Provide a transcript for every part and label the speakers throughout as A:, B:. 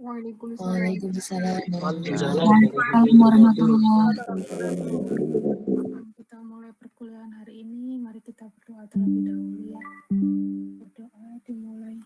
A: Waalaikumsalam
B: Waalaikumsalam warahmatullahi wabarakatuh. Kita mulai perkuliahan hari ini. Mari kita berdoa terlebih dahulu ya. Berdoa dimulai.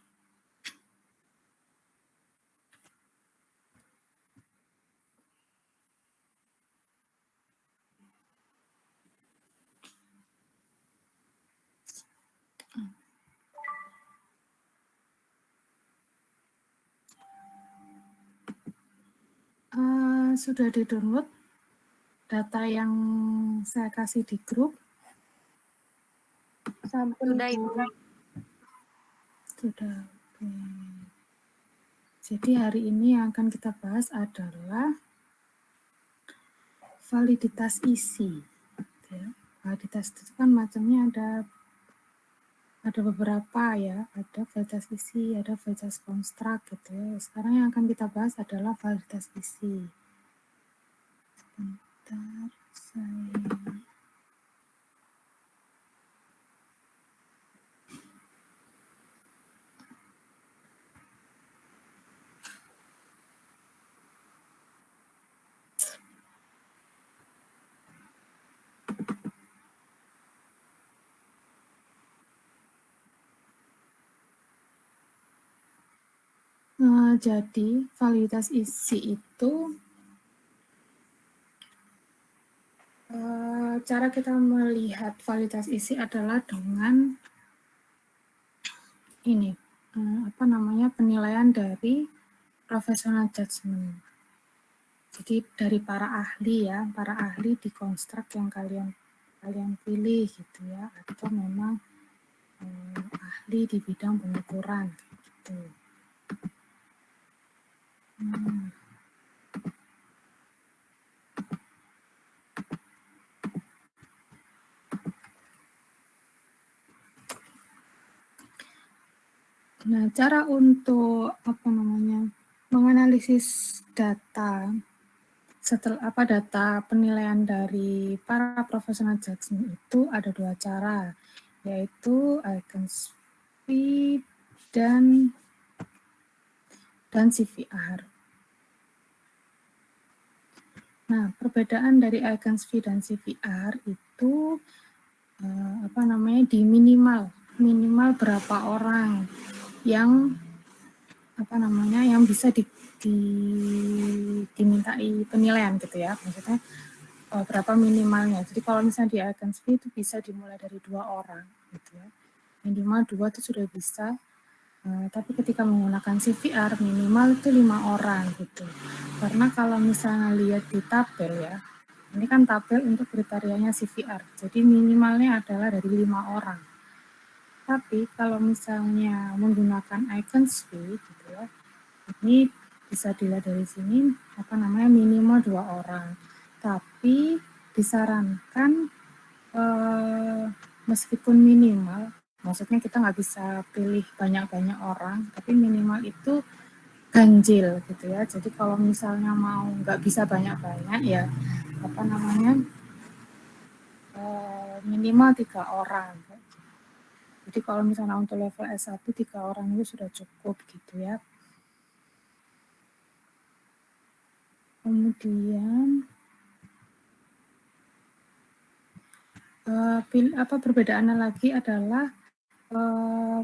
B: Sudah di-download data yang saya kasih di grup?
C: Sudah, Ibu.
B: Sudah. Oke. Jadi hari ini yang akan kita bahas adalah validitas isi. Ya. Validitas itu kan macamnya ada beberapa ya, ada validitas isi, ada validitas konstrak gitu ya. Sekarang yang akan kita bahas adalah validitas isi. Sebentar, saya jadi validitas isi itu cara kita melihat validitas isi adalah dengan ini penilaian dari professional judgment. Jadi dari para ahli ya, para ahli di konstruk yang kalian pilih gitu ya, atau memang ahli di bidang pengukuran gitu. Nah, cara untuk menganalisis data setelah data penilaian dari para professional judgment itu ada dua cara, yaitu Aikens V dan CVR. Nah, perbedaan dari Aikens V dan CVR itu di minimal berapa orang yang yang bisa dimintai penilaian gitu ya, maksudnya berapa minimalnya. Jadi kalau misalnya di Aikens V itu bisa dimulai dari 2 orang gitu ya, minimal 2 itu sudah bisa. Tapi ketika menggunakan CVR minimal itu 5 orang gitu. Karena kalau misalnya lihat di tabel ya, ini kan tabel untuk kriterianya CVR, jadi minimalnya adalah dari 5 orang. Tapi kalau misalnya menggunakan Aikens V gitu ya, ini bisa dilihat dari sini minimal 2 orang. Tapi disarankan meskipun minimal, maksudnya kita nggak bisa pilih banyak-banyak orang, tapi minimal itu ganjil gitu ya. Jadi kalau misalnya mau nggak bisa banyak-banyak ya minimal 3 orang. Jadi kalau misalnya untuk level S1 3 orang itu sudah cukup gitu ya. Kemudian perbedaannya lagi adalah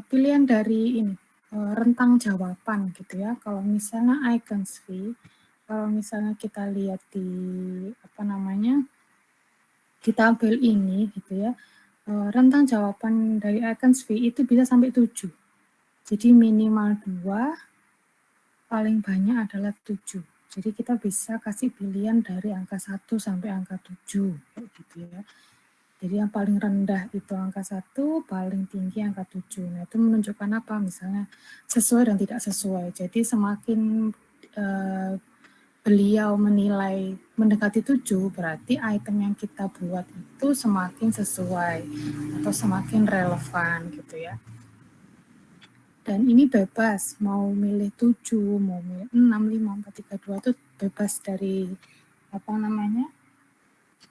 B: pilihan dari ini rentang jawaban gitu ya. Kalau misalnya Aikens V, kalau misalnya kita lihat di di tabel ini gitu ya, rentang jawaban dari Aikens V itu bisa sampai 7. Jadi minimal 2, paling banyak adalah 7. Jadi kita bisa kasih pilihan dari angka 1 sampai angka 7 gitu ya. Jadi yang paling rendah itu angka 1, paling tinggi angka 7. Nah, itu menunjukkan apa? Misalnya sesuai dan tidak sesuai. Jadi semakin beliau menilai mendekati 7, berarti item yang kita buat itu semakin sesuai atau semakin relevan gitu ya. Dan ini bebas, mau milih 7, mau milih 6, 5, 4, 3, 2 itu bebas dari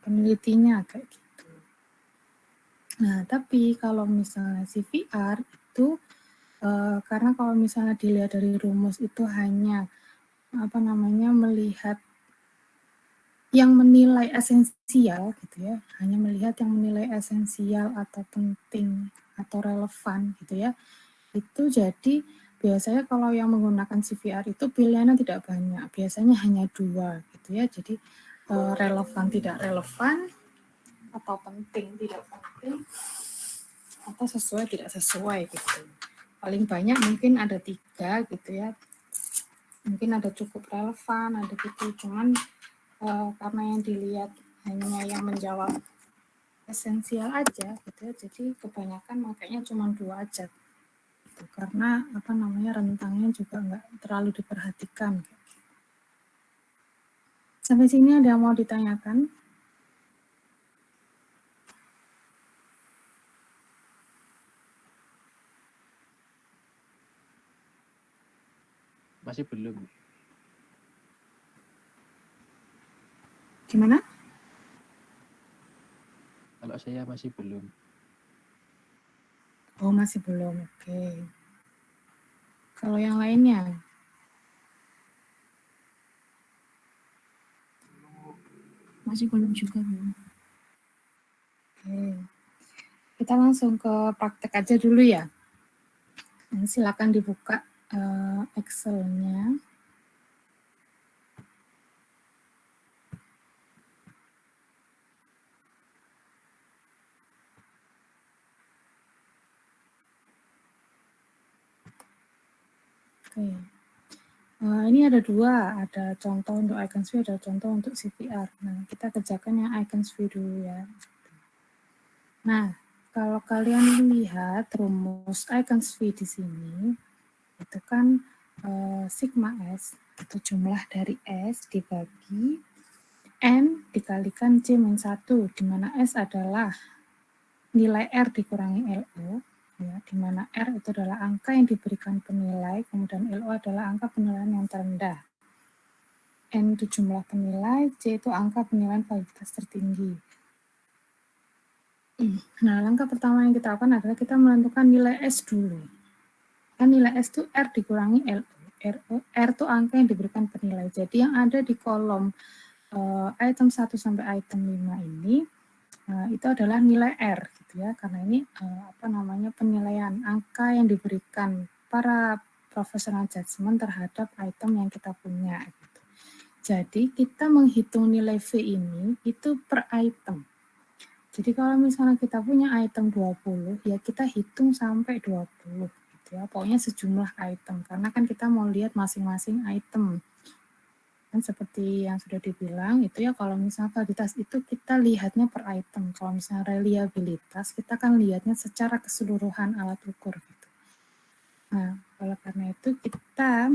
B: penelitinya kayak gitu. Nah, tapi kalau misalnya CVR itu karena kalau misalnya dilihat dari rumus itu hanya melihat yang menilai esensial gitu ya, hanya melihat yang menilai esensial atau penting atau relevan gitu ya. Itu jadi biasanya kalau yang menggunakan CVR itu pilihannya tidak banyak, biasanya hanya 2 gitu ya. Jadi relevan tidak relevan atau penting tidak penting atau sesuai tidak sesuai gitu. Paling banyak mungkin ada 3 gitu ya. Mungkin ada cukup relevan, ada gitu. Cuman karena yang dilihat hanya yang menjawab esensial aja gitu ya, jadi kebanyakan makanya cuma 2 aja gitu. Karena rentangnya juga nggak terlalu diperhatikan. Sampai sini ada yang mau ditanyakan?
A: Masih belum.
B: Gimana?
A: Kalau saya masih belum.
B: Oh, masih belum. Oke. Kalau yang lainnya?
C: Masih belum juga, Bu.
B: Oke. Kita langsung ke praktek aja dulu ya. Nah, silakan dibuka Excel-nya. Oke. Ini ada 2, ada contoh untuk icons view, ada contoh untuk CVR. Nah, kita kerjakan yang icons view dulu ya. Nah, kalau kalian lihat rumus icons view di sini, itu kan sigma S, itu jumlah dari S dibagi N dikalikan C-1, di mana S adalah nilai R dikurangi LO, ya, di mana R itu adalah angka yang diberikan penilai, kemudian LO adalah angka penilaian yang terendah. N itu jumlah penilai, C itu angka penilaian validitas tertinggi. Nah, langkah pertama yang kita lakukan adalah kita menentukan nilai S dulu. Kan nilai S itu R dikurangi LO. R itu angka yang diberikan penilai. Jadi yang ada di kolom item 1 sampai item 5 ini, itu adalah nilai R gitu ya, karena ini penilaian angka yang diberikan para professional judgment terhadap item yang kita punya gitu. Jadi kita menghitung nilai V ini itu per item. Jadi kalau misalnya kita punya item 20, ya kita hitung sampai 20 gitu ya. Pokoknya sejumlah item karena kan kita mau lihat masing-masing item. Kan seperti yang sudah dibilang itu ya, kalau misalnya validitas itu kita lihatnya per item. Kalau misalnya reliabilitas kita kan lihatnya secara keseluruhan alat ukur gitu. Nah, oleh karena itu kita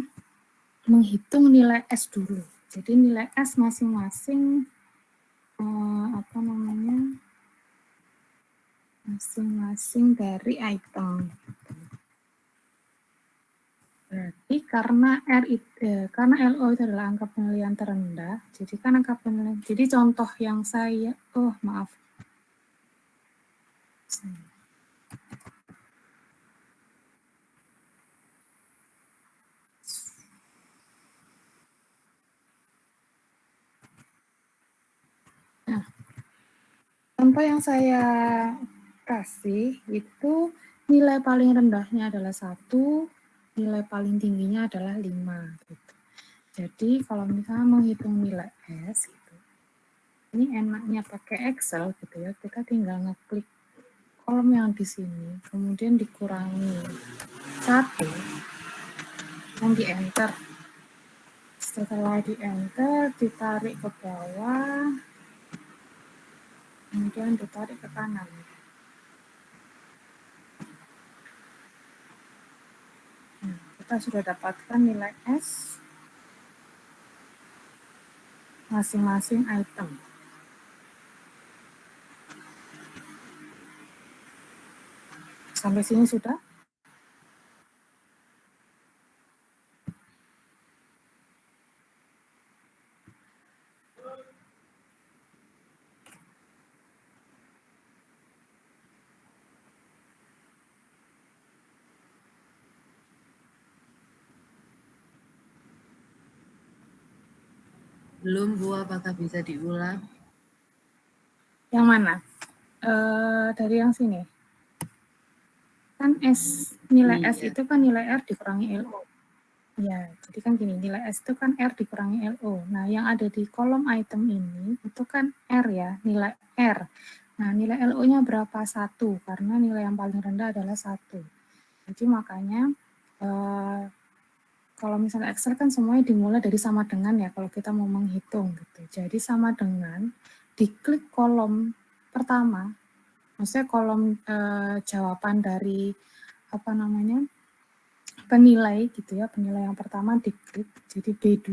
B: menghitung nilai S dulu. Jadi nilai S masing-masing masing-masing dari item. Berarti karena LO itu adalah angka penilaian terendah, jadi kan angka penilaian. Jadi contoh yang saya, Nah, contoh yang saya kasih itu nilai paling rendahnya adalah 1, nilai paling tingginya adalah 5 gitu. Jadi kalau misalnya menghitung nilai S gitu, ini enaknya pakai Excel gitu ya, kita tinggal ngeklik kolom yang di sini, kemudian dikurangi 1, dan di enter. Setelah di enter, ditarik ke bawah, kemudian ditarik ke kanan. Nah, kita sudah dapatkan nilai S masing-masing item. Sampai sini sudah?
D: Belum Bu, apakah bisa diulang?
B: Yang mana? Dari yang sini. Kan S, nilai S
D: Iya.
B: itu kan nilai R dikurangi LO. Ya, jadi kan gini, nilai S itu kan R dikurangi LO. Nah, yang ada di kolom item ini itu kan R ya, nilai R. Nah, nilai LO-nya berapa? 1, karena nilai yang paling rendah adalah 1. Jadi makanya kalau misalnya Excel kan semuanya dimulai dari sama dengan ya, kalau kita mau menghitung gitu. Jadi sama dengan, diklik kolom pertama, maksudnya kolom jawaban dari apa namanya penilai gitu ya, penilai yang pertama diklik, jadi B2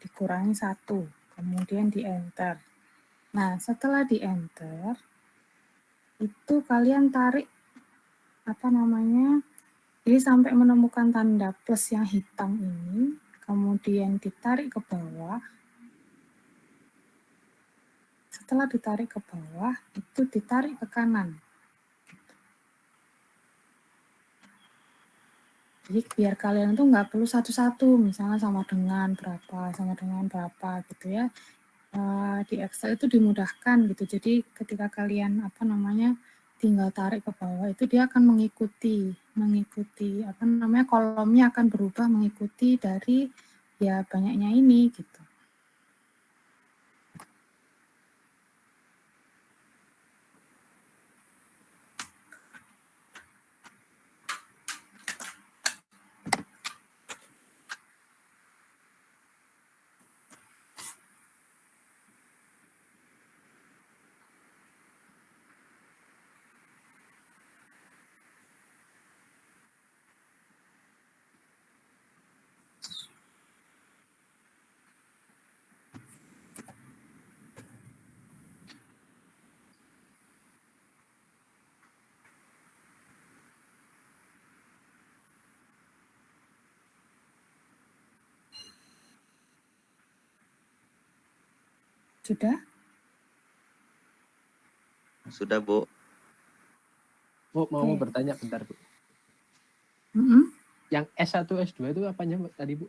B: dikurangi 1, kemudian di enter. Nah, setelah di enter, itu kalian tarik apa namanya, jadi sampai menemukan tanda plus yang hitam ini, kemudian ditarik ke bawah. Setelah ditarik ke bawah, itu ditarik ke kanan. Jadi biar kalian tuh nggak perlu satu-satu, misalnya sama dengan berapa gitu ya. Di Excel itu dimudahkan gitu. Jadi ketika kalian apa namanya tinggal tarik ke bawah itu dia akan mengikuti apa namanya kolomnya akan berubah mengikuti dari ya banyaknya ini gitu. Sudah?
E: Sudah, Bu.
A: Bu, mau
B: Oke.
A: bertanya bentar, Bu. Yang S1, S2 itu apanya Bu, tadi, Bu?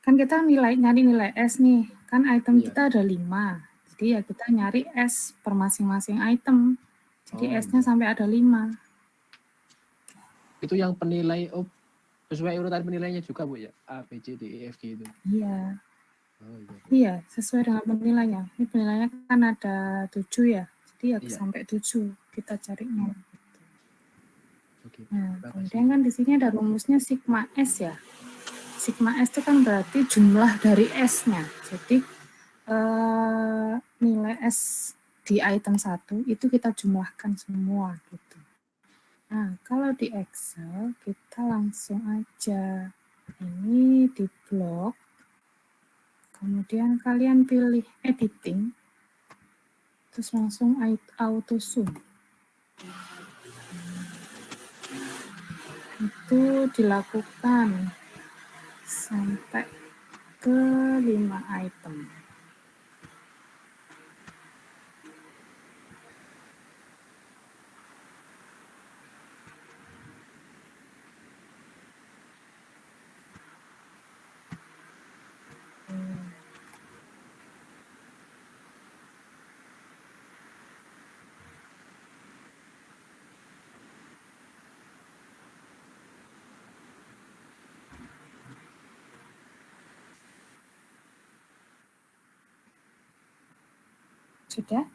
B: Kan kita nyari nilai S nih, kan item
A: Iya.
B: kita ada 5. Jadi ya kita nyari S per masing-masing item. Jadi
A: Oh,
B: S-nya
A: iya.
B: sampai ada 5.
A: Itu yang penilai sesuai urutan penilainya juga, Bu ya? A, B, C, D, E, F, G itu.
B: Iya.
A: Oh, iya.
B: Iya, sesuai dengan penilainya. Ini penilainya kan ada 7 ya. Jadi ya
A: Iya.
B: sampai 7 kita carinya.
A: Oke.
B: Nah,
A: Terima
B: kemudian
A: kasih.
B: kan di sini ada rumusnya sigma S ya. Sigma S itu kan berarti jumlah dari S-nya. Jadi nilai S di item 1 itu kita jumlahkan semua gitu. Nah, kalau di Excel kita langsung aja ini di blok. Kemudian kalian pilih editing. Terus langsung auto zoom. Itu dilakukan sampai ke 5 item. Sudah?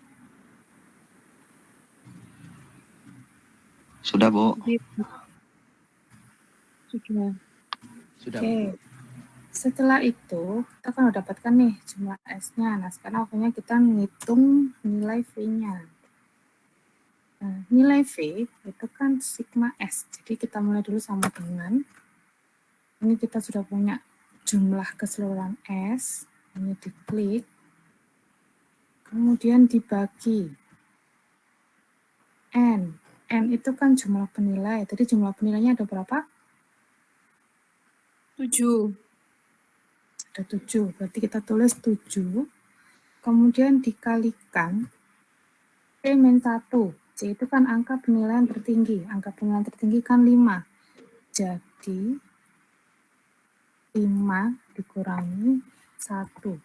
E: Sudah, Bu.
C: Sudah.
A: Sudah,
B: Oke.
A: Bu.
B: Setelah itu, kita kan udah dapatkan nih jumlah S-nya. Nah, sekarang waktunya kita ngitung nilai V-nya. Nah, nilai V itu kan sigma S. Jadi kita mulai dulu sama dengan, ini kita sudah punya jumlah keseluruhan S. Ini diklik. Kemudian dibagi. N. N itu kan jumlah penilai. Tadi jumlah penilainya ada berapa?
C: 7.
B: Ada 7. Berarti kita tulis 7. Kemudian dikalikan P-1. C itu kan angka penilaian tertinggi. Angka penilaian tertinggi kan 5. Jadi 5 dikurangi 1.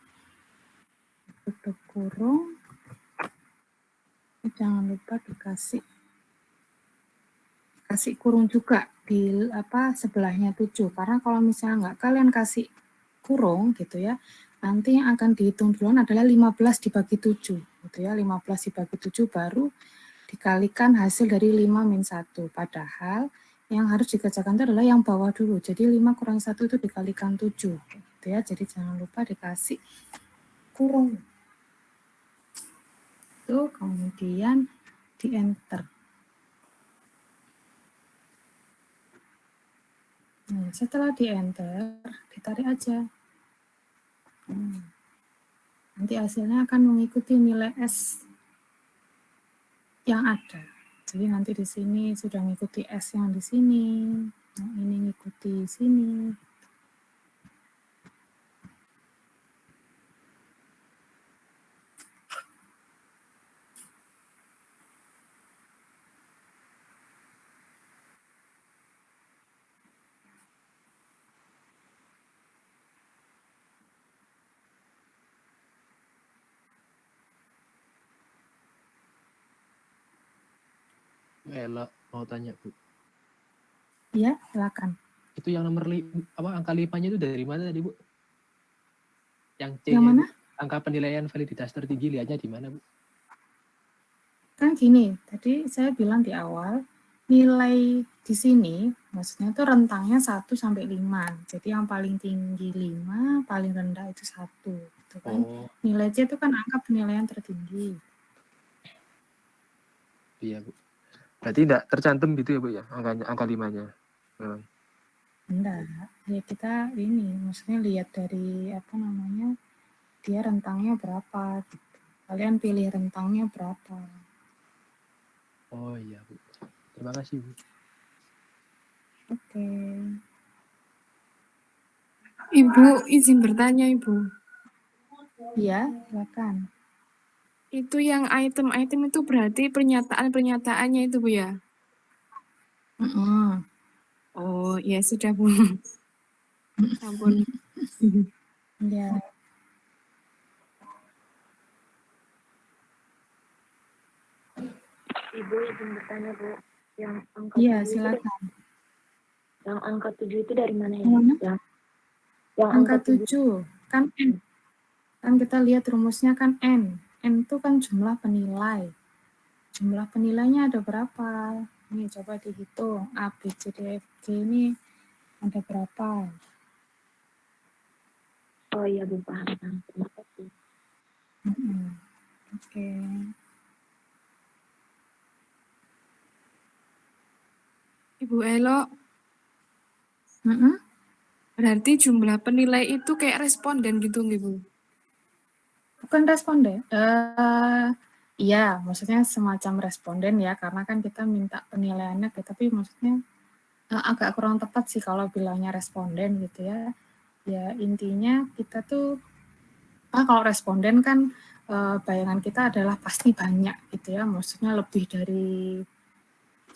B: Tutup kurung. Jangan lupa dikasih kurung juga di sebelahnya 7. Karena kalau misalnya nggak kalian kasih kurung gitu ya, nanti yang akan dihitung duluan adalah 15 dibagi 7 gitu ya. 15 dibagi 7 baru dikalikan hasil dari 5 min 1. Padahal yang harus dikerjakan itu adalah yang bawah dulu. Jadi 5 kurang 1 itu dikalikan 7 gitu ya. Jadi jangan lupa dikasih kurung. Itu kemudian di enter. Nah, setelah di enter, ditarik aja. Nanti hasilnya akan mengikuti nilai S yang ada. Jadi nanti di sini sudah mengikuti S yang di sini. Nah, ini mengikuti sini.
A: Ella mau tanya Bu,
B: Ya, silakan.
A: itu yang nomor angka 5-nya itu dari mana tadi Bu? Yang C-nya
B: Yang mana?
A: itu, angka penilaian validitas tertinggi lihatnya di mana Bu?
B: Kan gini, tadi saya bilang di awal, nilai di sini maksudnya itu rentangnya 1 sampai 5. Jadi yang paling tinggi 5, paling rendah itu 1. Gitu kan.
A: Oh,
B: Nilai C itu kan angka penilaian tertinggi.
A: iya Bu. Berarti tidak tercantum gitu ya Bu ya, angka 5-nya. Memang.
B: Enggak, ya kita ini maksudnya lihat dari dia rentangnya berapa gitu. Kalian pilih rentangnya berapa.
A: Oh iya Bu. Terima kasih Bu.
B: Oke.
C: Ibu, izin bertanya Ibu.
B: Ya, silakan.
C: Itu yang item-item itu berarti pernyataan-pernyataannya itu Bu ya? Oh, ya sudah Bu. Ampun.
B: Ya,
E: Ibu izin bertanya Bu, yang angka
B: iya
E: 7 itu
B: silakan.
E: yang angka 7 itu dari mana ya?
B: Yang mana?
E: Yang
B: Angka 7 kan N. Kan kita lihat rumusnya kan N. N itu kan jumlah penilai. Jumlah penilainya ada berapa? Ini coba dihitung. A, B, C, D, F, G ini ada berapa?
E: Oh iya Bu, paham. Terima kasih.
B: Oke.
C: Ibu Elo, berarti jumlah penilai itu kayak responden gitu Bu?
B: Bukan responden. Iya, maksudnya semacam responden ya, karena kan kita minta penilaiannya, tapi maksudnya agak kurang tepat sih kalau bilangnya responden gitu ya. Ya intinya kita tuh, kalau responden kan bayangan kita adalah pasti banyak gitu ya, maksudnya lebih dari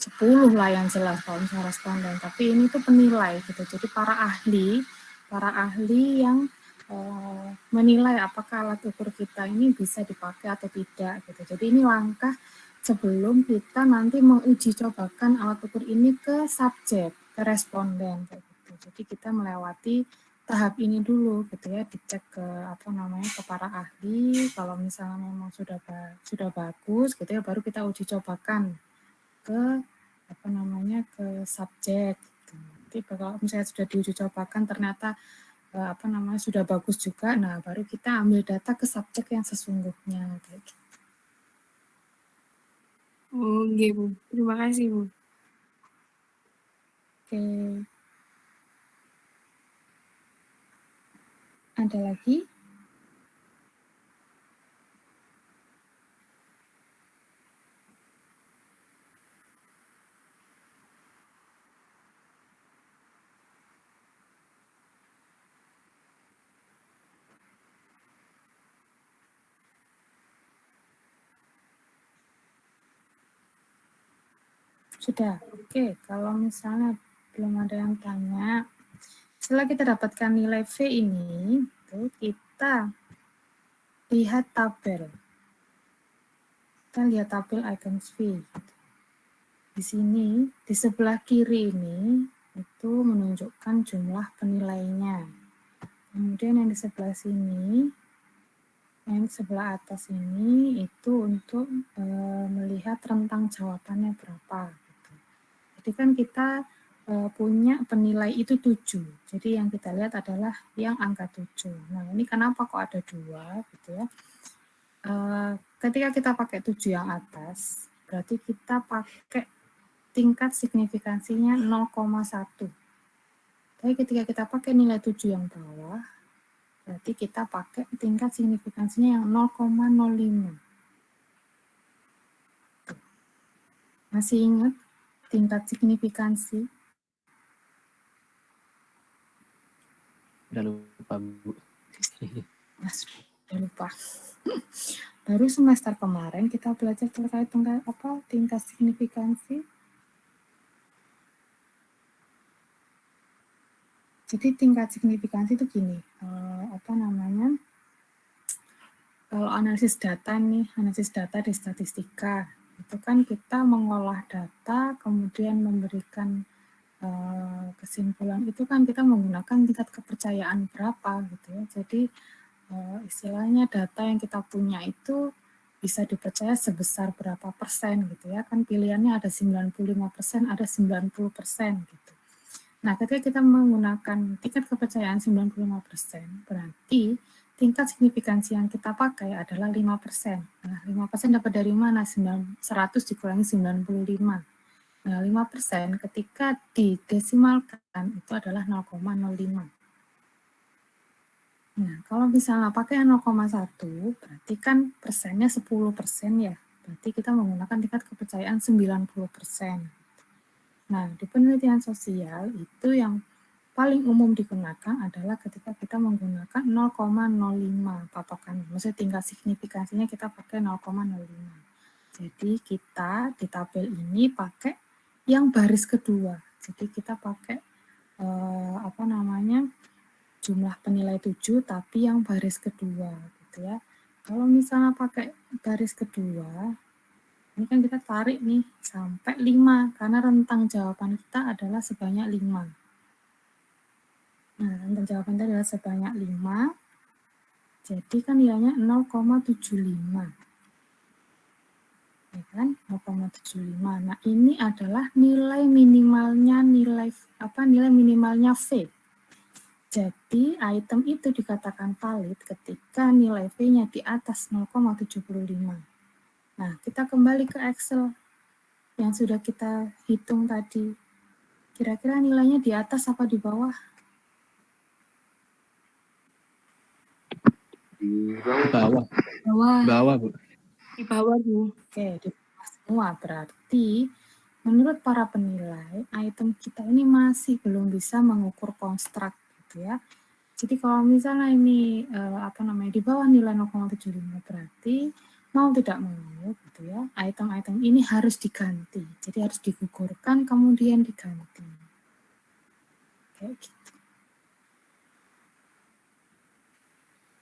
B: 10 lah yang jelas kalau misalnya responden. Tapi ini tuh penilai gitu. Jadi para ahli yang menilai apakah alat ukur kita ini bisa dipakai atau tidak gitu. Jadi ini langkah sebelum kita nanti menguji cobakan alat ukur ini ke subjek, ke responden gitu. Jadi kita melewati tahap ini dulu gitu ya, dicek ke ke para ahli. Kalau misalnya memang sudah bagus gitu ya, baru kita uji cobakan ke ke subjek gitu. Nanti kalau misalnya sudah diuji cobakan ternyata sudah bagus juga, nah baru kita ambil data ke subjek yang sesungguhnya kayak gitu.
C: Oh, iya Bu. Terima kasih Bu.
B: Oke. Ada lagi? Sudah. Oke, kalau misalnya belum ada yang tanya, setelah kita dapatkan nilai V ini, itu kita lihat tabel. Kita lihat tabel items fee. Di sini, di sebelah kiri ini, itu menunjukkan jumlah penilainya. Kemudian yang di sebelah sini, yang di sebelah atas ini, itu untuk melihat rentang jawabannya berapa. Gitu. Jadi kan kita punya penilai itu 7. Jadi yang kita lihat adalah yang angka 7. Nah ini kenapa kok ada 2 gitu ya. Ketika kita pakai 7 yang atas, berarti kita pakai tingkat signifikansinya 0,1. Tapi ketika kita pakai nilai 7 yang bawah, berarti kita pakai tingkat signifikansinya yang 0,05. Masih ingat tingkat signifikansi?
A: Udah lupa, Bu.
B: Mas, udah lupa. Baru semester kemarin kita belajar terkait tingkat signifikansi. Jadi tingkat signifikansi itu gini, kalau analisis data nih, analisis data di statistika, itu kan kita mengolah data, kemudian memberikan kesimpulan itu kan kita menggunakan tingkat kepercayaan berapa gitu ya. Jadi istilahnya data yang kita punya itu bisa dipercaya sebesar berapa persen gitu ya. Kan pilihannya ada 95%, ada 90% gitu. Nah, ketika kita menggunakan tingkat kepercayaan 95%, berarti tingkat signifikansi yang kita pakai adalah 5%. Nah, 5% dapat dari mana? 100 dikurangi 95. Nah, 5% ketika didesimalkan itu adalah 0,05. Nah, kalau misalnya pakai 0,1, berarti kan persennya 10% ya. Berarti kita menggunakan tingkat kepercayaan 90%. Nah, di penelitian sosial itu yang paling umum digunakan adalah ketika kita menggunakan 0,05 patokan. Maksudnya tingkat signifikansinya kita pakai 0,05. Jadi kita di tabel ini pakai yang baris kedua. Jadi kita pakai jumlah penilai 7 tapi yang baris kedua gitu ya. Kalau misalnya pakai baris kedua, ini kan kita tarik nih sampai 5 karena rentang jawaban kita adalah sebanyak 5. Nah, rentang jawaban kita adalah sebanyak 5. Jadi kan nilainya 0,75. Ya kan? 0,75. Nah, ini adalah nilai minimalnya nilai minimalnya V. Jadi, item itu dikatakan valid ketika nilai V-nya di atas 0,75. Nah, kita kembali ke Excel yang sudah kita hitung tadi. Kira-kira nilainya di atas apa di bawah?
A: Di bawah.
C: Bawah.
A: Bawah, Bu.
C: Di bawah, Bu.
B: Oke, di bawah semua. Berarti, menurut para penilai, item kita ini masih belum bisa mengukur konstruk, gitu ya. Jadi kalau misalnya ini di bawah nilai 0,75 berarti mau tidak mau gitu ya, item-item ini harus diganti. Jadi harus digugurkan kemudian diganti. Kayak gitu.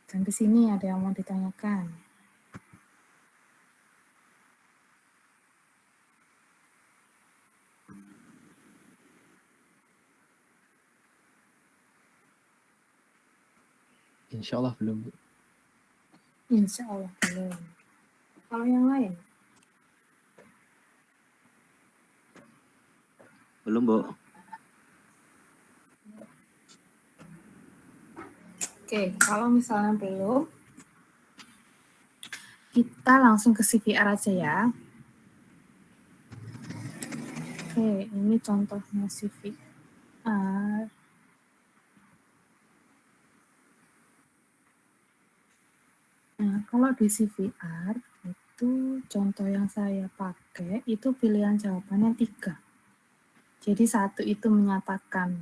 B: Sampai sini ada yang mau ditanyakan?
A: Insya Allah belum, Bu.
B: Insya Allah belum. Kalau yang lain?
F: Belum, Bu.
B: Oke, kalau misalnya belum, kita langsung ke CVR aja ya. Oke, ini contohnya CVR. Nah, kalau di CVR, itu contoh yang saya pakai, itu pilihan jawabannya 3. Jadi 1 itu menyatakan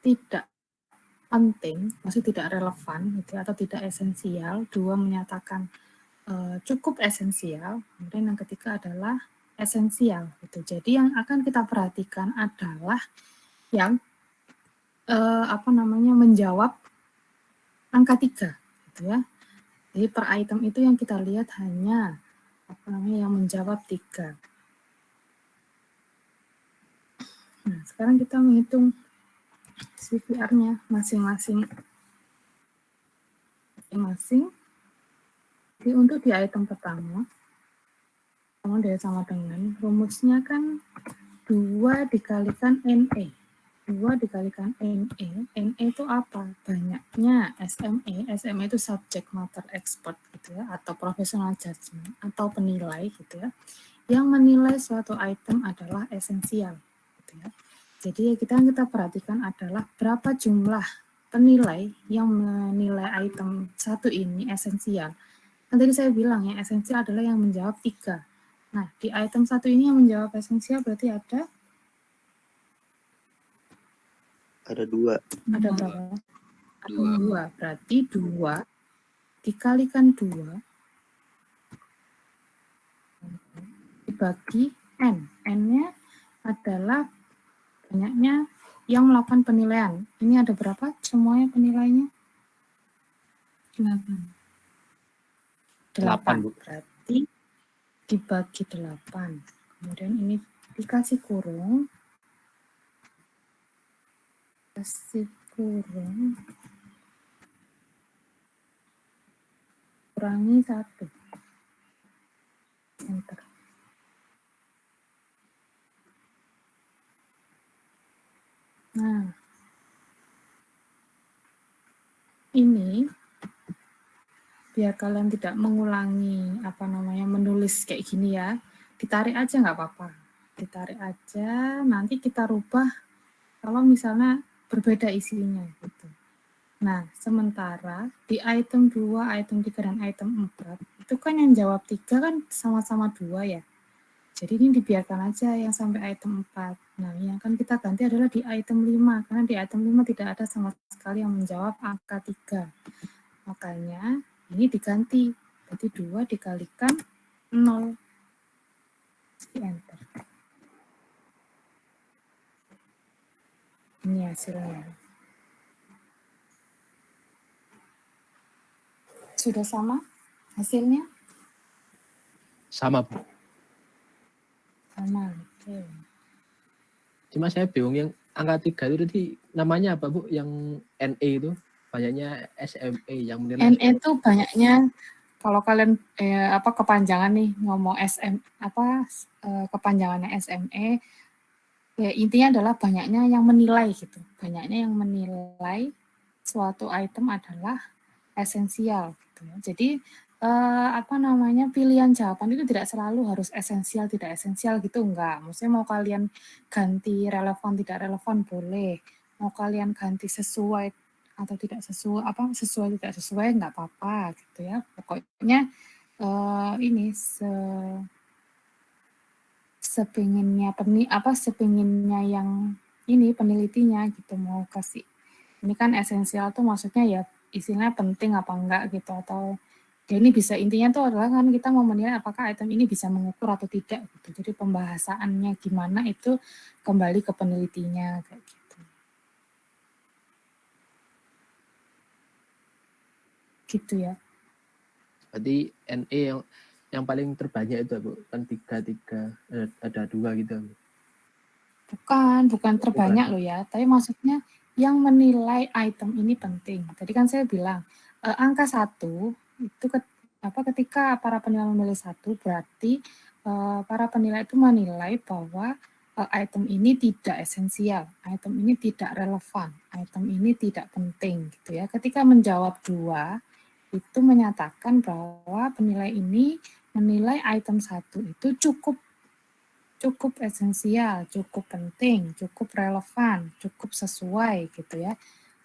B: tidak penting, maksudnya tidak relevan, gitu, atau tidak esensial. 2 menyatakan cukup esensial. Kemudian yang ketiga adalah esensial. Gitu. Jadi yang akan kita perhatikan adalah yang menjawab angka 3. gitu ya. Jadi per item itu yang kita lihat hanya yang menjawab 3. Nah, sekarang kita menghitung CVR-nya masing-masing. Jadi untuk di item pertama, dia sama dengan rumusnya kan 2 dikalikan NE. 2 dikalikan NE. NE itu apa? Banyaknya SME. SME itu subject matter expert gitu ya, atau professional judgment, atau penilai gitu ya, yang menilai suatu item adalah esensial gitu ya. Jadi kita perhatikan adalah berapa jumlah penilai yang menilai item satu ini esensial. Kan tadi saya bilang ya, esensial adalah yang menjawab 3. Nah, di item satu ini yang menjawab esensial berarti ada
F: 2.
B: Ada berapa? Ada 2. Berarti 2 dikalikan 2 dibagi N. N-nya adalah banyaknya yang melakukan penilaian. Ini ada berapa semuanya penilainya? 8.
A: 8, Bu.
B: Berarti dibagi 8. Kemudian ini dikasih kurung. Kurangi 1. Enter. Nah, ini biar kalian tidak mengulangi menulis kayak gini ya, ditarik aja nggak apa-apa. Ditarik aja, nanti kita rubah kalau misalnya berbeda isinya gitu. Nah, sementara di item 2, item 3, dan item 4, itu kan yang jawab 3 kan sama-sama 2 ya. Jadi ini dibiarkan aja yang sampai item 4. Nah, yang akan kita ganti adalah di item 5, karena di item 5 tidak ada sama sekali yang menjawab angka 3. Makanya ini diganti, berarti 2 dikalikan 0. Enter. Ini hasilnya. Sudah sama hasilnya?
A: Sama, Bu.
B: Sama, oke.
A: Cuma saya bingung yang angka 3 itu tadi namanya apa, Bu? Yang NE itu banyaknya SME yang menilai.
B: NE itu banyaknya, kalau kalian kepanjangan nih ngomong kepanjangannya SME, ya intinya adalah banyaknya yang menilai gitu. Banyaknya yang menilai suatu item adalah esensial gitu ya. Jadi pilihan jawaban itu tidak selalu harus esensial, tidak esensial gitu, enggak. Maksudnya mau kalian ganti relevan, tidak relevan boleh. Mau kalian ganti sesuai atau tidak sesuai, sesuai tidak sesuai enggak apa-apa gitu ya. Pokoknya sepinginnya yang ini penelitinya gitu mau kasih. Ini kan esensial tuh maksudnya ya istilahnya penting apa enggak gitu, atau ya ini bisa, intinya tuh adalah kan kita mau menilai apakah item ini bisa mengukur atau tidak gitu. Jadi pembahasannya gimana itu kembali ke penelitinya kayak gitu. Gitu ya.
A: Berarti NE yang paling terbanyak itu, Bu, kan 3 ada 2 gitu.
B: Bukan terbanyak loh ya, tapi maksudnya yang menilai item ini penting. Tadi kan saya bilang angka 1 itu ketika para penilai memilih 1 berarti para penilai itu menilai bahwa item ini tidak esensial, item ini tidak relevan, item ini tidak penting gitu ya. Ketika menjawab 2 itu menyatakan bahwa penilai ini menilai item 1 itu cukup esensial, cukup penting, cukup relevan, cukup sesuai gitu ya.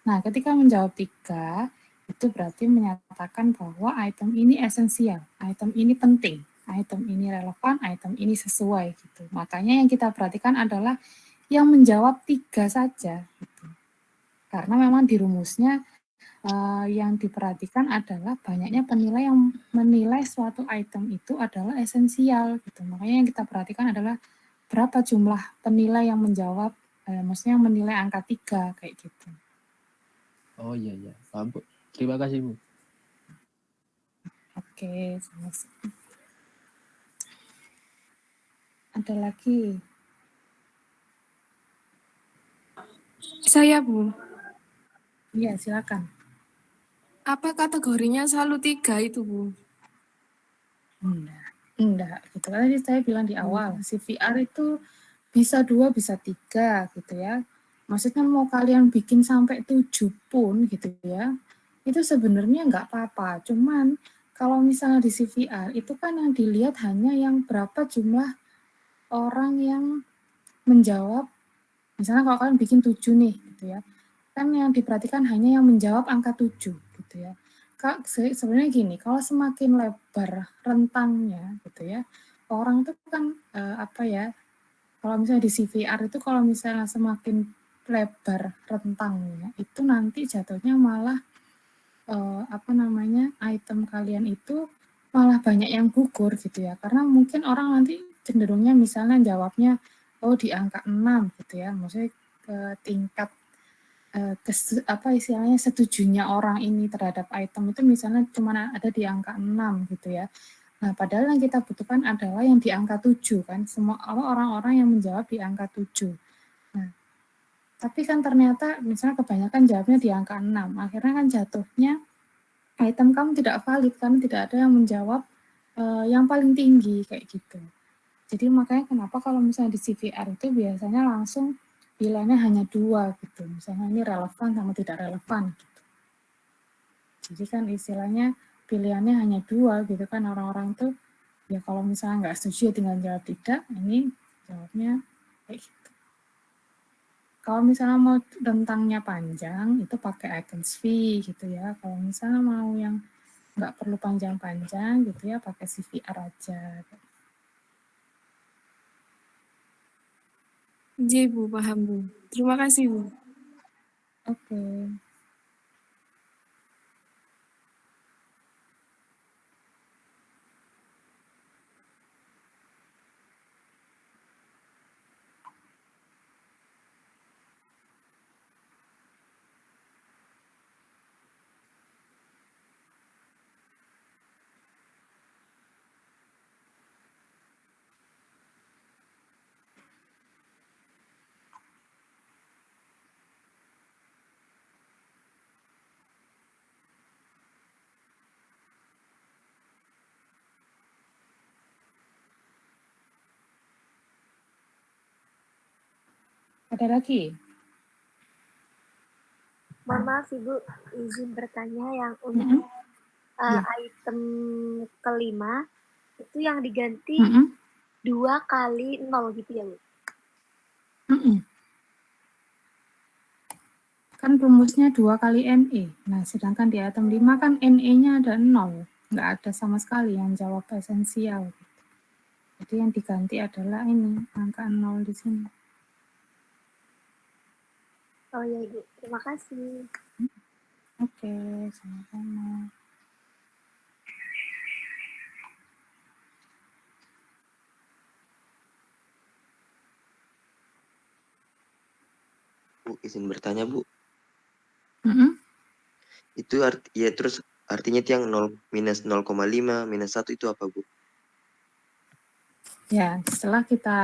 B: Nah, ketika menjawab 3 itu berarti menyatakan bahwa item ini esensial, item ini penting, item ini relevan, item ini sesuai gitu. Makanya yang kita perhatikan adalah yang menjawab 3 saja gitu. Karena memang di rumusnya yang diperhatikan adalah banyaknya penilai yang menilai suatu item itu adalah esensial gitu. Makanya yang kita perhatikan adalah berapa jumlah penilai yang menjawab, maksudnya yang menilai angka 3 kayak gitu.
A: Oh iya, paham, Bu. Terima kasih, Bu.
B: Oke, sama-sama. Ada lagi?
C: Saya, Bu.
B: Iya, silakan.
C: Apa kategorinya selalu 3 itu, Bu?
B: Enggak, gitu. Tadi saya bilang di awal, CVR itu bisa 2, bisa 3, gitu ya. Maksudnya mau kalian bikin sampai 7 pun, gitu ya, itu sebenarnya nggak apa-apa. Cuman kalau misalnya di CVR itu kan yang dilihat hanya yang berapa jumlah orang yang menjawab. Misalnya kalau kalian bikin 7 nih, gitu ya, kan yang diperhatikan hanya yang menjawab angka 7, gitu ya. Sebenarnya gini, kalau semakin lebar rentangnya, gitu ya, orang itu kan apa ya, kalau misalnya di CVR itu kalau misalnya semakin lebar rentangnya, itu nanti jatuhnya malah apa namanya, item kalian itu malah banyak yang gugur gitu ya. Karena mungkin orang nanti cenderungnya misalnya jawabnya oh di angka 6 gitu ya. Maksudnya ke tingkat apa istilahnya setujunya orang ini terhadap item itu misalnya cuma ada di angka 6 gitu ya. Nah, padahal yang kita butuhkan adalah yang di angka 7 kan. Semua orang-orang yang menjawab di angka 7. Nah, tapi kan ternyata misalnya kebanyakan jawabnya di angka 6. Akhirnya kan jatuhnya item kamu tidak valid karena tidak ada yang menjawab yang paling tinggi kayak gitu. Jadi makanya kenapa kalau misalnya di CVR itu biasanya langsung pilihannya hanya 2 gitu. Misalnya ini relevan sama tidak relevan gitu. Jadi kan istilahnya pilihannya hanya 2 gitu kan, orang-orang tuh ya kalau misalnya nggak setuju ya tinggal jawab tidak, ini jawabnya kayak gitu. Kalau misalnya mau rentangnya panjang itu pakai icons V gitu ya. Kalau misalnya mau yang nggak perlu panjang-panjang gitu ya pakai CVR aja.
C: Iya, Bu, paham, Bu. Terima kasih, Bu.
B: Oke. Ada lagi?
E: Mohon maaf Ibu, izin bertanya yang
B: Mm-mm.
E: untuk
B: Iya.
E: item kelima itu yang diganti
B: Mm-mm.
E: 2 kali 0 gitu ya Bu?
B: Mm-mm. Kan rumusnya 2 kali NE. Nah, sedangkan di item 5 kan NE-nya ada 0. Nggak ada sama sekali yang jawab esensial. Jadi yang diganti adalah ini, angka 0 di sini.
E: Oh ya Ibu, terima kasih.
B: Oke, sama-sama.
F: Bu, izin bertanya, Bu.
B: Mm-mm.
F: Itu ya terus artinya itu yang 0 minus 0,5 minus 1 itu apa, Bu?
B: Ya, setelah kita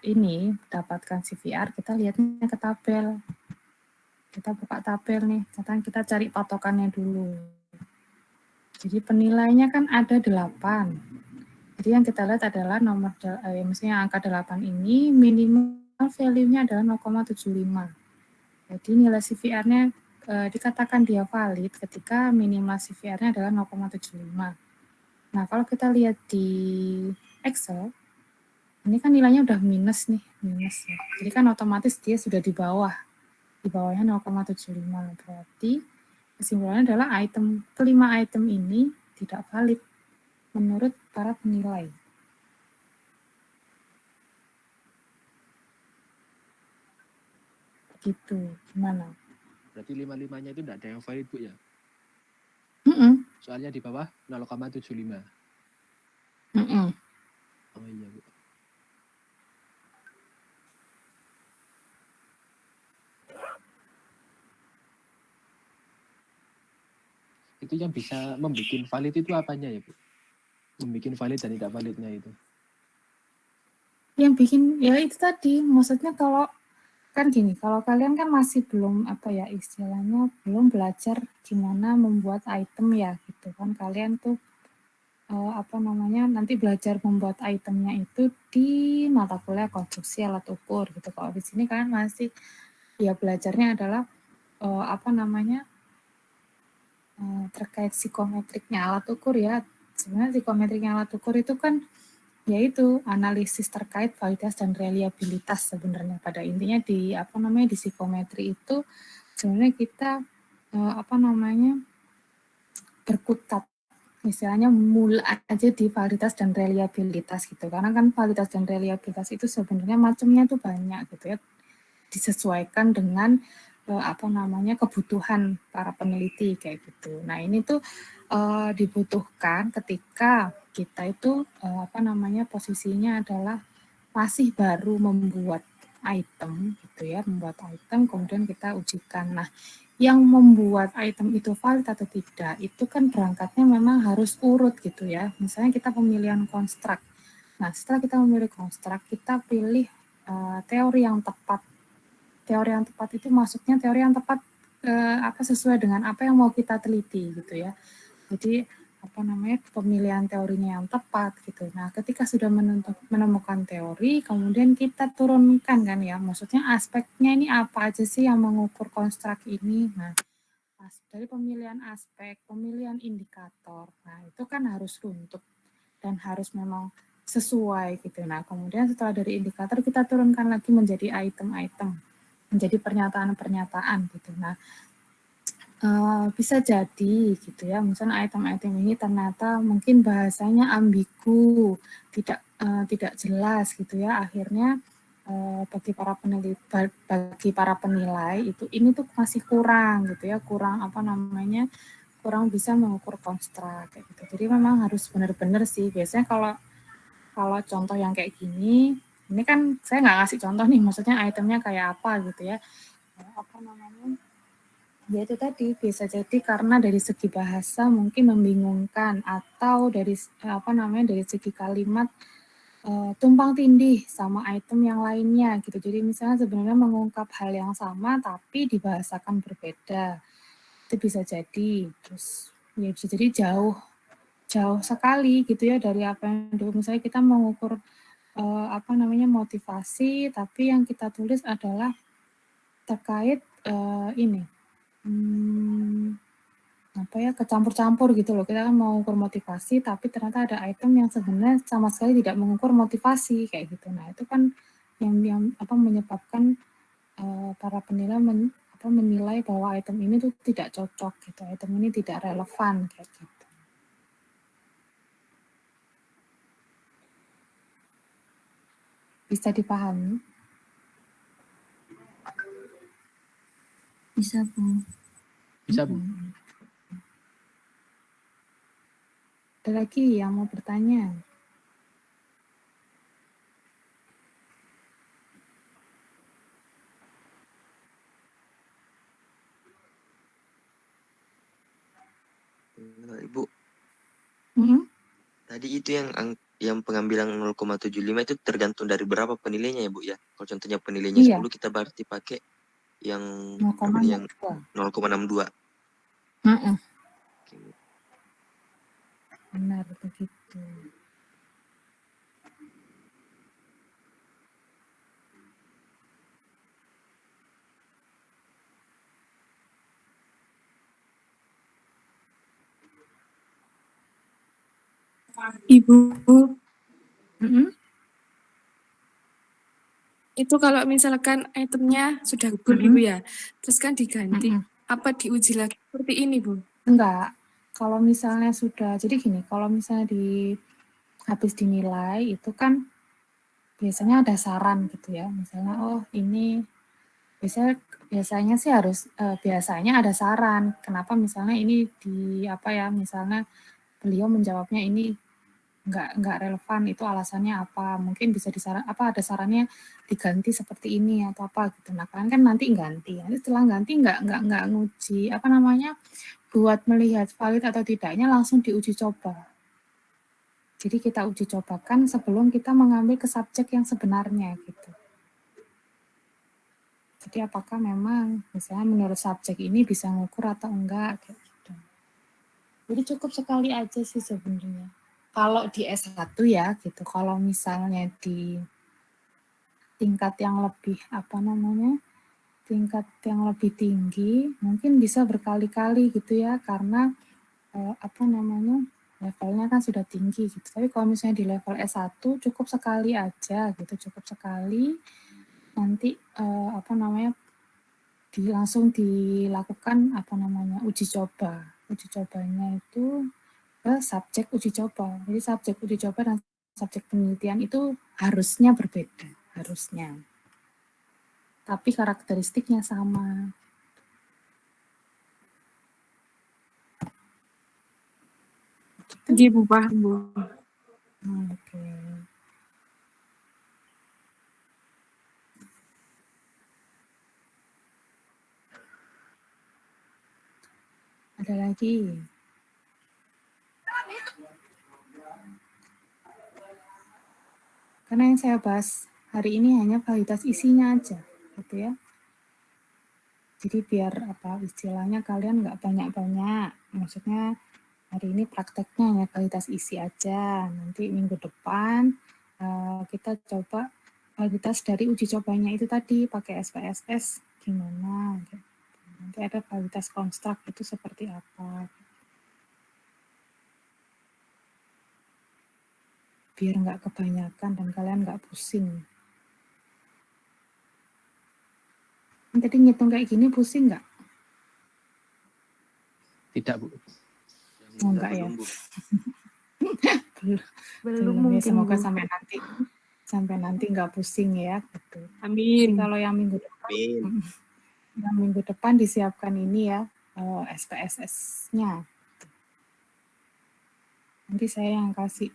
B: ini dapatkan CVR, kita lihatnya ke tabel. Kita buka tabel nih, kita cari patokannya dulu. Jadi penilainya kan ada 8. Jadi yang kita lihat adalah maksudnya angka 8 ini minimal value-nya adalah 0,75. Jadi nilai CVR-nya dikatakan dia valid ketika minimal CVR-nya adalah 0,75. Nah, kalau kita lihat di Excel, ini kan nilainya udah minus nih, minus ya. Jadi kan otomatis dia sudah di bawahnya 0,75. Berarti kesimpulannya adalah kelima item ini tidak valid menurut para penilai. Gitu, gimana?
A: Berarti 5-5-nya itu tidak ada yang valid, Bu, ya?
B: Mm-mm.
A: Soalnya di bawah 0,75.
B: Mm-mm.
A: Oh iya, Bu. Itu yang bisa membuat valid itu apanya ya, Bu? Membikin valid dan tidak validnya itu.
B: Yang bikin ya itu tadi, maksudnya kalau kan gini, kalau kalian kan masih belum apa ya istilahnya belum belajar gimana membuat item ya gitu kan, kalian tuh apa namanya nanti belajar membuat itemnya itu di mata kuliah konstruksi alat ukur gitu. Kalau di sini kalian masih ya belajarnya adalah apa namanya terkait psikometriknya alat ukur ya. Sebenarnya psikometriknya alat ukur itu kan yaitu analisis terkait validitas dan reliabilitas sebenarnya pada intinya di apa namanya di psikometri itu sebenarnya kita apa namanya berkutat istilahnya mulai aja di validitas dan reliabilitas gitu karena kan validitas dan reliabilitas itu sebenarnya macamnya tuh banyak gitu ya disesuaikan dengan apa namanya kebutuhan para peneliti kayak gitu. Nah ini tuh dibutuhkan ketika kita itu apa namanya posisinya adalah masih baru membuat item gitu ya, membuat item kemudian kita ujikan. Nah, yang membuat item itu valid atau tidak itu kan berangkatnya memang harus urut gitu ya. Misalnya kita pemilihan konstruk. Nah, setelah kita memilih konstruk, kita pilih teori yang tepat. Teori yang tepat itu maksudnya teori yang tepat apa sesuai dengan apa yang mau kita teliti gitu ya. Jadi apa namanya pemilihan teorinya yang tepat gitu. Nah, ketika sudah menemukan teori, kemudian kita turunkan kan ya. Maksudnya aspeknya ini apa aja sih yang mengukur konstruk ini. Nah, dari pemilihan aspek, pemilihan indikator. Nah, itu kan harus runtut dan harus memang sesuai gitu. Nah, kemudian setelah dari indikator kita turunkan lagi menjadi item-item, menjadi pernyataan-pernyataan gitu. Nah, bisa jadi gitu ya, misalnya item-item ini ternyata mungkin bahasanya ambigu, tidak jelas gitu ya, akhirnya bagi para penilai itu ini tuh masih kurang gitu ya, kurang apa namanya, kurang bisa mengukur konstruk kayak gitu. Jadi memang harus benar-benar sih, biasanya kalau contoh yang kayak gini, ini kan saya nggak ngasih contoh nih, maksudnya itemnya kayak apa gitu ya, apa namanya, ya itu tadi bisa jadi karena dari segi bahasa mungkin membingungkan atau dari apa namanya dari segi kalimat tumpang tindih sama item yang lainnya gitu. Jadi misalnya sebenarnya mengungkap hal yang sama tapi dibahasakan berbeda. Itu bisa jadi. Terus ya bisa jadi jauh sekali gitu ya dari apa yang dulu misalnya kita mengukur apa namanya motivasi tapi yang kita tulis adalah terkait ini apa ya kecampur-campur gitu loh, kita kan mau mengukur motivasi tapi ternyata ada item yang sebenarnya sama sekali tidak mengukur motivasi kayak gitu. Nah itu kan yang apa menyebabkan para penilai menilai bahwa item ini tuh tidak cocok gitu, item ini tidak relevan kayak gitu. Bisa dipahami?
C: Bisa, Bu.
A: Bisa, Bu.
B: Ada lagi yang mau bertanya?
F: Ibu, tadi itu yang pengambilan 0,75 itu tergantung dari berapa penilainya ya, Bu ya. Kalau contohnya penilainya
B: Iya.
F: 10 kita berarti pakai yang
B: 0,62.
F: Oke.
B: Benar begitu.
C: Ibu, itu kalau misalkan itemnya sudah good Ibu ya, terus kan diganti, apa diuji lagi seperti ini Bu?
B: Enggak, kalau misalnya sudah, jadi gini, kalau misalnya habis dinilai itu kan biasanya ada saran gitu ya, misalnya oh ini biasanya sih harus biasanya ada saran, kenapa misalnya ini di apa ya, misalnya beliau menjawabnya ini nggak relevan, itu alasannya apa, mungkin bisa ada sarannya diganti seperti ini atau apa gitu. Nah kalian kan nanti ganti, setelah ganti nggak nguji apa namanya buat melihat valid atau tidaknya langsung diuji coba. Jadi kita uji cobakan sebelum kita mengambil ke subjek yang sebenarnya gitu. Jadi apakah memang misalnya menurut subjek ini bisa ngukur atau enggak kayak gitu. Jadi cukup sekali aja sih sebenarnya. Kalau di S1 ya gitu. Kalau misalnya di tingkat yang lebih tingkat yang lebih tinggi mungkin bisa berkali-kali gitu ya karena levelnya kan sudah tinggi gitu. Tapi kalau misalnya di level S1 cukup sekali aja gitu, cukup sekali nanti langsung dilakukan uji coba. Uji cobanya itu ke subjek uji coba. Jadi subjek uji coba dan subjek penelitian itu harusnya berbeda, harusnya. Tapi karakteristiknya sama.
C: Iya Bu, paham Bu.
B: Oke. Ada lagi? Karena yang saya bahas hari ini hanya validitas isinya aja, gitu ya. Jadi biar istilahnya kalian nggak banyak-banyak. Maksudnya hari ini prakteknya hanya validitas isi aja. Nanti minggu depan kita coba validitas dari uji cobanya itu tadi pakai SPSS gimana. Gitu. Nanti ada validitas konstruk itu seperti apa. Biar nggak kebanyakan dan kalian nggak pusing. Tadi ngitung kayak gini pusing nggak?
A: Tidak, Bu.
B: Oh, enggak ya?
F: Belum, Bu.
C: Belum
B: Ya,
C: mungkin
B: semoga
C: Bu.
B: sampai nanti nggak pusing ya. Gitu. Jadi
C: Amin.
B: kalau yang minggu depan disiapkan ini ya SPSS-nya. Nanti saya yang kasih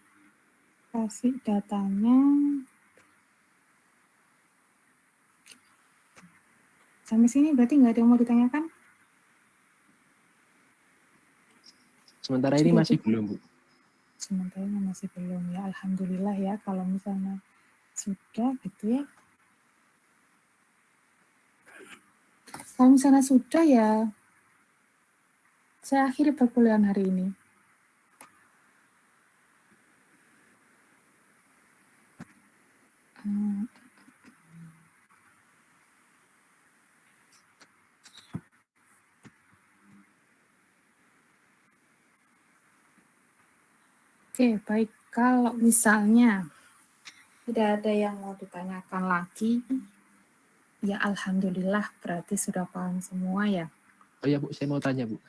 B: datanya. Sampai sini berarti nggak ada yang mau ditanyakan?
A: Sementara ini masih belum, Bu.
B: Sementara ini masih belum ya. Alhamdulillah ya kalau misalnya sudah gitu ya. Kalau misalnya sudah ya, saya akhiri perkuliahan hari ini. Oke, baik. Kalau misalnya tidak ada yang mau ditanyakan lagi, ya alhamdulillah berarti sudah paham semua ya.
A: Oh ya, Bu, saya mau tanya, Bu.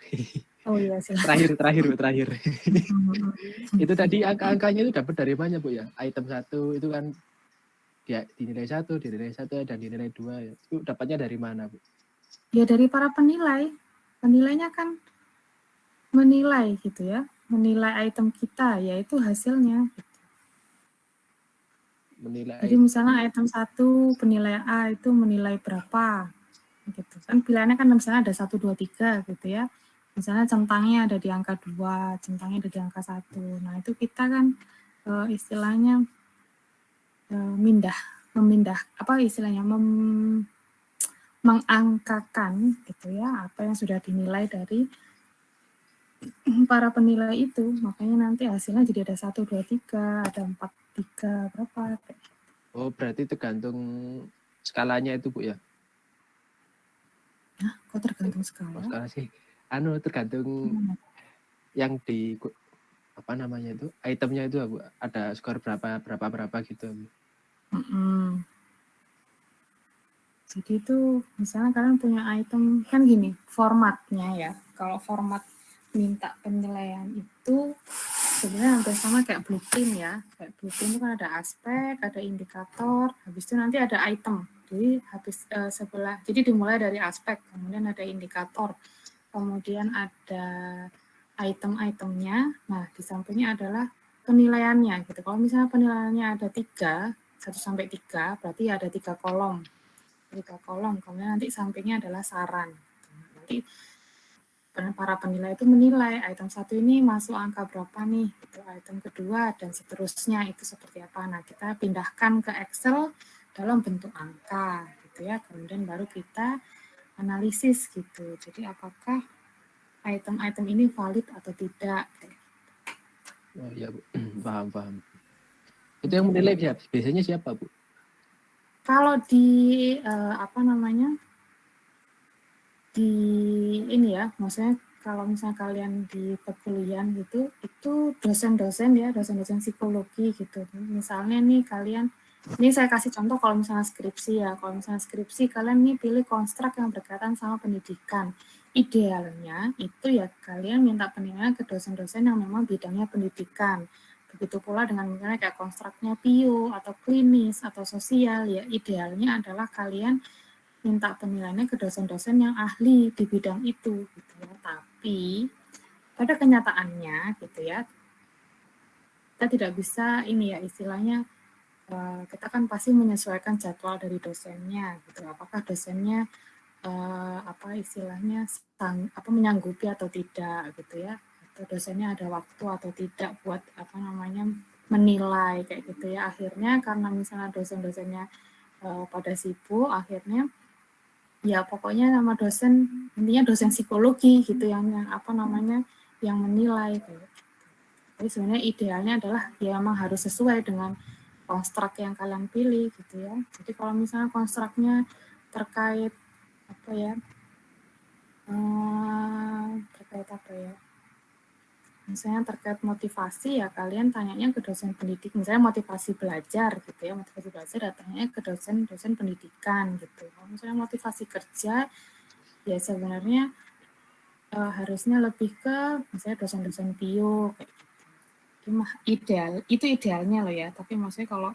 B: Oh iya, silakan.
A: Terakhir. Itu tadi angka-angkanya itu dapat dari mana, Bu ya? Item 1 itu kan dia dinilai 1, dan dinilai 2 ya. Itu dapatnya dari mana, Bu?
B: Ya dari para penilai. Penilainya kan menilai gitu ya. Menilai item kita, yaitu hasilnya.
A: Menilai.
B: Jadi misalnya item 1 penilaian A itu menilai berapa? Gitu. Kan pilihannya kan misalnya ada 1, 2, 3 gitu ya. Misalnya centangnya ada di angka 2, centangnya ada di angka 1. Nah itu kita kan istilahnya mengangkakan gitu ya apa yang sudah dinilai dari para penilai itu. Makanya nanti hasilnya jadi ada 1, 2, 3, ada 4, 3, berapa.
A: Oh, berarti tergantung skalanya itu, Bu ya?
B: Nah, kok tergantung skala?
A: Skala sih. Tergantung yang di itu itemnya itu, Bu. Ada skor berapa gitu.
B: Jadi itu misalnya kalian punya item kan gini formatnya ya. Kalau format minta penilaian itu sebenarnya hampir sama kayak blueprint ya. Kayak blueprint itu kan ada aspek, ada indikator, habis itu nanti ada item. Jadi jadi dimulai dari aspek, kemudian ada indikator, kemudian ada item-itemnya. Nah di sampingnya adalah penilaiannya gitu. Kalau misalnya penilaiannya ada 3, 1 sampai 3, berarti ada 3 kolom. 3 kolom, kemudian nanti sampingnya adalah saran. Nanti para penilai itu menilai item 1 ini masuk angka berapa nih, gitu, item kedua dan seterusnya itu seperti apa. Nah, kita pindahkan ke Excel dalam bentuk angka gitu ya. Kemudian baru kita analisis gitu. Jadi apakah item-item ini valid atau tidak.
A: Oh iya, Bu. Paham. Itu yang menilai biasanya siapa, Bu?
B: Kalau di di ini ya, maksudnya kalau misalnya kalian di perkuliahan gitu, itu dosen-dosen ya, dosen-dosen psikologi gitu. Misalnya nih kalian, ini saya kasih contoh kalau misalnya skripsi ya, kalau misalnya skripsi kalian nih pilih konstruk yang berkaitan sama pendidikan. Idealnya itu ya kalian minta penilaian ke dosen-dosen yang memang bidangnya pendidikan. Begitu pula dengan misalnya kayak konstruknya bio atau klinis atau sosial ya, idealnya adalah kalian minta penilaiannya ke dosen-dosen yang ahli di bidang itu gitu ya. Tapi pada kenyataannya gitu ya, kita tidak bisa ini ya istilahnya kita kan pasti menyesuaikan jadwal dari dosennya gitu. Apakah dosennya istilahnya menyanggupi atau tidak gitu ya, atau dosennya ada waktu atau tidak buat menilai kayak gitu ya. Akhirnya karena misalnya dosen-dosennya pada sibuk, akhirnya ya pokoknya nama dosen, intinya dosen psikologi gitu yang menilai gitu. Jadi sebenarnya idealnya adalah ya memang harus sesuai dengan konstruk yang kalian pilih gitu ya. Jadi kalau misalnya konstruknya terkait misalnya terkait motivasi ya kalian tanyanya ke dosen pendidik, misalnya motivasi belajar gitu ya, motivasi belajar datangnya ke dosen pendidikan gitu. Kalau misalnya motivasi kerja ya sebenarnya harusnya lebih ke misalnya dosen-dosen bio kayak gitu. Itu idealnya loh ya, tapi maksudnya kalau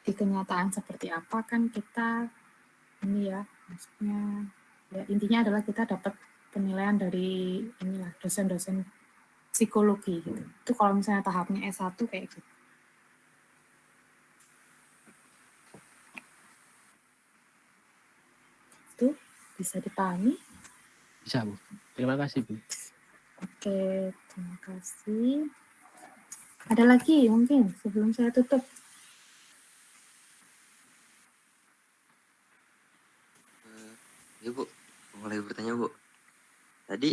B: di kenyataan seperti apa kan kita ini ya, maksudnya ya intinya adalah kita dapat penilaian dari inilah dosen-dosen psikologi gitu. Itu kalau misalnya tahapnya S1 kayak gitu. Itu bisa dipahami?
A: Bisa, Bu. Terima kasih, Bu.
B: Oke, terima kasih. Ada lagi mungkin sebelum saya tutup?
F: Ya, Bu. Mulai bertanya, Bu. Tadi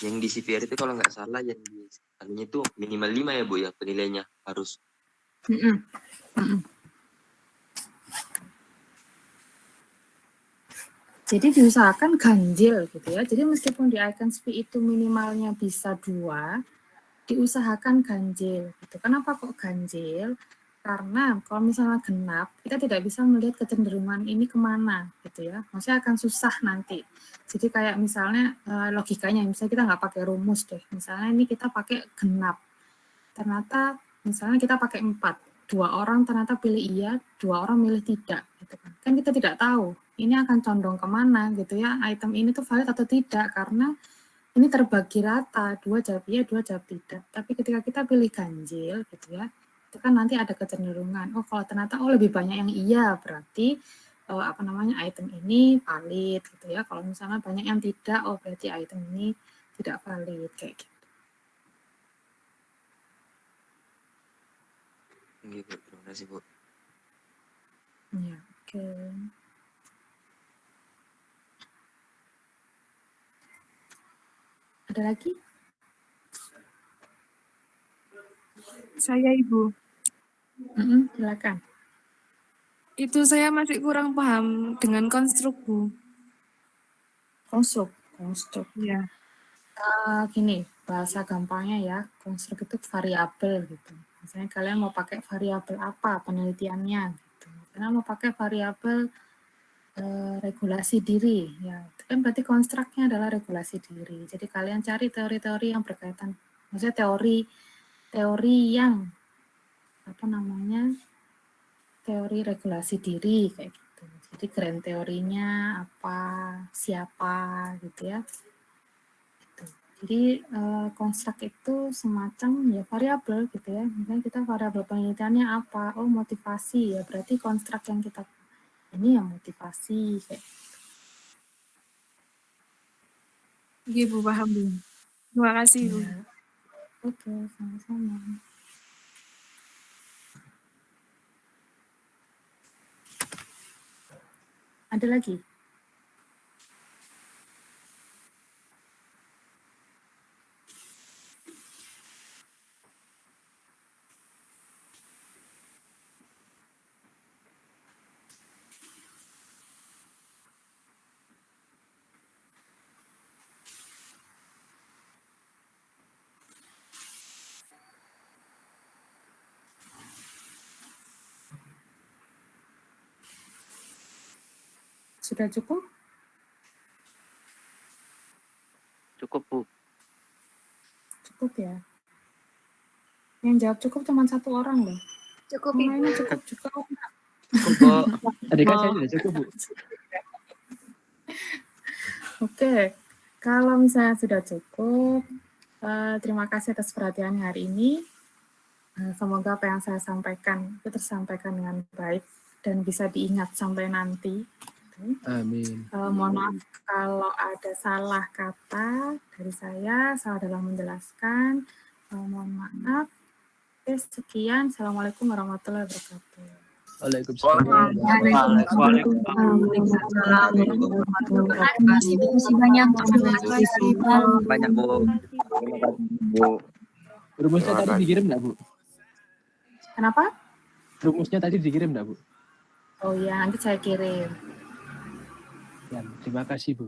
F: yang di CVR itu kalau nggak salah yang di anunya itu minimal 5 ya, Bu, ya penilainya harus.
B: Jadi diusahakan ganjil gitu ya. Jadi meskipun di ICANSP itu minimalnya bisa 2, diusahakan ganjil gitu. Kenapa kok ganjil? Karena kalau misalnya genap, kita tidak bisa melihat kecenderungan ini kemana gitu ya. Maksudnya akan susah nanti. Jadi kayak misalnya logikanya, misalnya kita nggak pakai rumus deh. Misalnya ini kita pakai genap. Ternyata misalnya kita pakai 4. 2 orang ternyata pilih iya, 2 orang milih tidak. Gitu kan. Kan kita tidak tahu ini akan condong kemana gitu ya. Item ini tuh valid atau tidak karena ini terbagi rata, 2 jawab iya, 2 jawab tidak. Tapi ketika kita pilih ganjil gitu ya, itu kan nanti ada kecenderungan. Oh kalau ternyata lebih banyak yang iya, berarti item ini valid gitu ya. Kalau misalnya banyak yang tidak, berarti item ini tidak valid kayak gitu.
F: Gitu, terima kasih, Bu.
B: Ya, oke. Ada lagi?
C: Saya Ibu.
B: Silakan.
C: Itu saya masih kurang paham dengan konstruk, Bu.
B: Konstruk.
C: Ya.
B: Gini, bahasa gampangnya ya, konstruk itu variabel gitu. Misalnya kalian mau pakai variabel apa penelitiannya gitu. Kalian mau pakai variabel regulasi diri, ya itu kan berarti konstruknya adalah regulasi diri. Jadi kalian cari teori-teori yang berkaitan, maksudnya teori yang teori regulasi diri kayak gitu. Jadi grand teorinya apa, siapa gitu ya. Jadi konstruk itu semacam ya variabel gitu ya. Misalnya kita variabel penelitiannya apa? Oh motivasi ya. Berarti konstruk yang kita ini yang motivasi kayak.
C: Iya Bu, paham Bu. Terima kasih Bu.
B: Ya. Oke, sama-sama. Ada lagi? Sudah cukup?
G: Cukup Bu.
B: Cukup ya. Yang jawab cukup cuma 1 orang loh.
E: Cukup
B: Yang
E: Ibu.
B: lainnya cukup juga.
G: Cukup Bu.
A: Tadi kan saya sudah cukup, Bu.
B: Oke, kalau misalnya sudah cukup, terima kasih atas perhatiannya hari ini. Semoga apa yang saya sampaikan itu tersampaikan dengan baik dan bisa diingat sampai nanti.
A: Amin.
B: Mohon maaf kalau ada salah kata dari saya, salah dalam menjelaskan. Mohon maaf. Oke, sekian. Assalamualaikum warahmatullahi wabarakatuh.
A: Waalaikumsalam.
E: Terima kasih banyak.
G: Banyak Bu.
A: Rumusnya tadi dikirim enggak, Bu?
B: Kenapa?
A: Rumusnya tadi dikirim enggak, Bu?
B: Oh iya, nanti saya kirim.
A: Ya, terima kasih, Bu.